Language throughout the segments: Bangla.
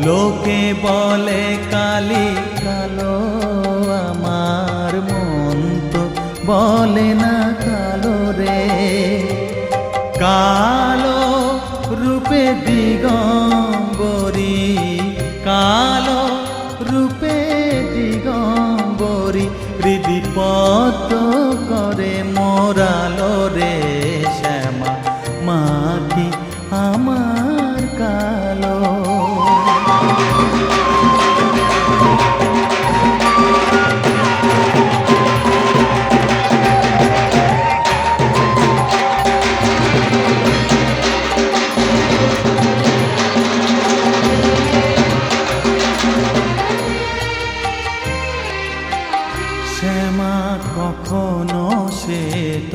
লোকে বলে কালি কালো, আমার মন তো বলে না কালো রে। কালো রূপে দিগম্বরী, কালো রূপে দিগম্বরী, হৃদিপদ্ম করে মোরালো রে শ্যামা, মা কি আমার কালো। শ্যামা কখনো শ্বেত,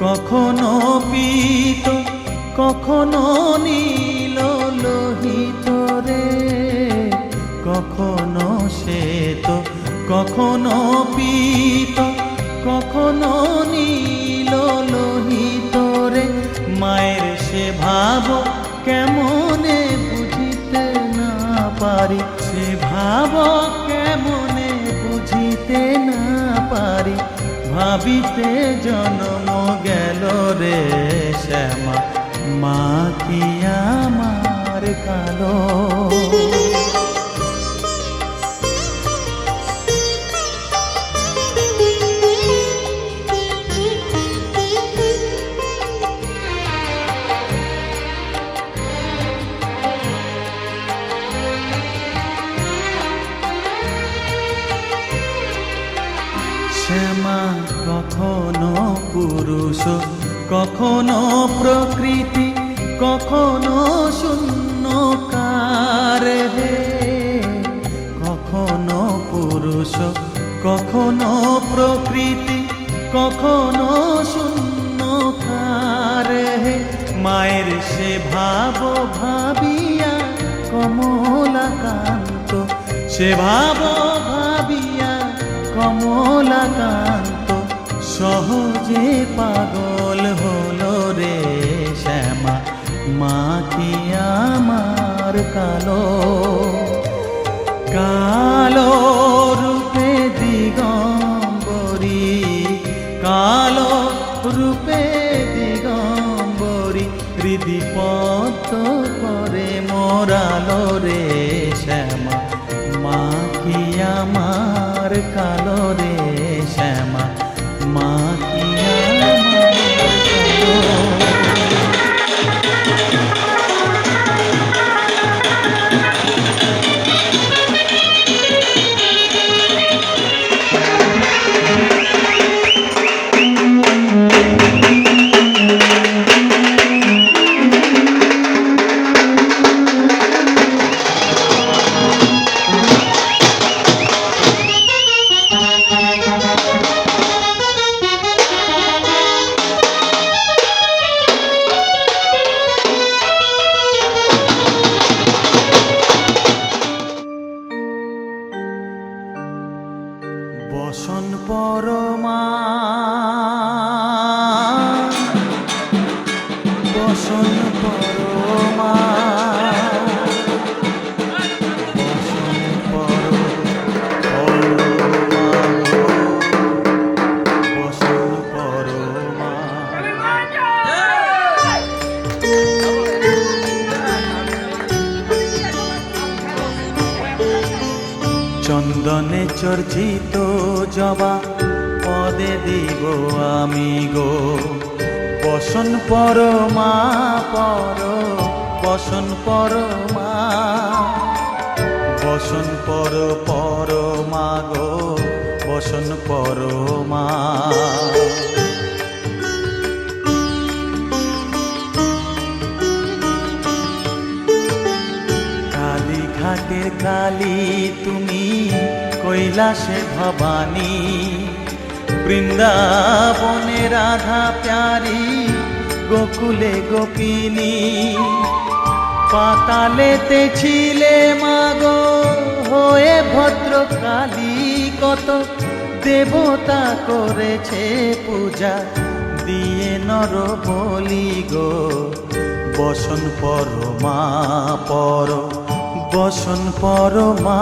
কখনো পীত, কখনো নীল লোহিত রে। কখনো শ্বেত, কখনো পীত, কখনো নীল লোহিত রে। মায়ের সে ভাব কেমনে বুঝিতে না পারি, সে ভাব কেমনে বুঝিতে না পারি, ভাবিতে জন্ম গেল রে শ্যামা, মা কি আমার কালো। শ্যামা কখনো পুরুষ, কখনো প্রকৃতি, কখনো শূন্যকার হে। কখনো পুরুষ, কখনো প্রকৃতি, কখনো শূন্যকার হে। মায়ের সে ভাব ভাবিয়া কমলাকান্ত, সে ভাব ভাবিয়া কমলাকান্ত, সহজে পাগল হলো রে শ্যামা, মা কি আমার কালো। কালো রূপে দিগম্বরী, কালো রূপে দিগম্বরী, হৃদিপদ্ম করে মোরালো রে শ্যামা, মা কি আমার কালো রে শ্যামা, মা কি আমার কালো। বসন পরমা, বসন পরমা, বসন পরমা, বসন পরমা। চন্দনে চর্চিত জবা পদে দিব আমি গো, বসন পরমা পর, বসন পরমা, বসন পর পরমা গো, বসন পরমা। কালীঘাটের কালী তুমি, কৈলাসে ভবানী, বৃন্দাবনে রাধা প্যারি, গোকুলে গোপিনী। পাতালেতে ছিলে মাগো হয়ে ভদ্রকালী, কত দেবতা করেছে পূজা, দিয়ে নর বলি গো, বসন পরমা পর, বসন পরমা।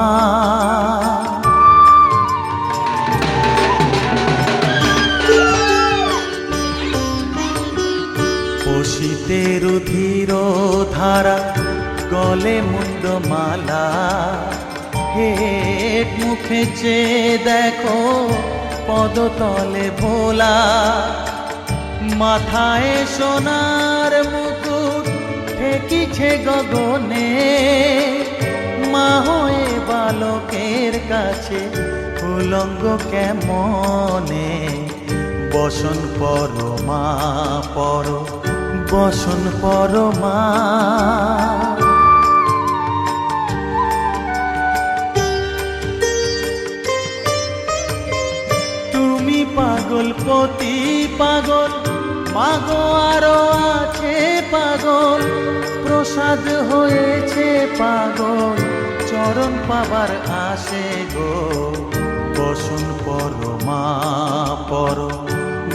পশিতের ধীর ধারা গলে মুন্ডমালা, হেট মুখে চেয়ে দেখো পদতলে ভোলা। মাথায় সোনার মুকুট ঠেকিছে গগনে, মা হয়ে বালকের কাছে উলঙ্গ কেমনে। বসন পরমা পর, বসন পরমা। তুমি পাগল পতি পাগল, মাগো আরো আছে পাগল, প্রসাদ হয়েছে পাগল, চরণ পাবার আসে গো। বসন পরমা পর,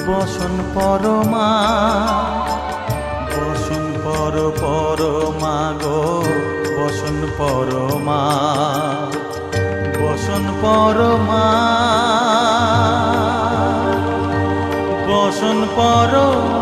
বসন পরমা। বসন পর পরমা গো, বসন পরমা, বসন পরমা, বসন পরমা।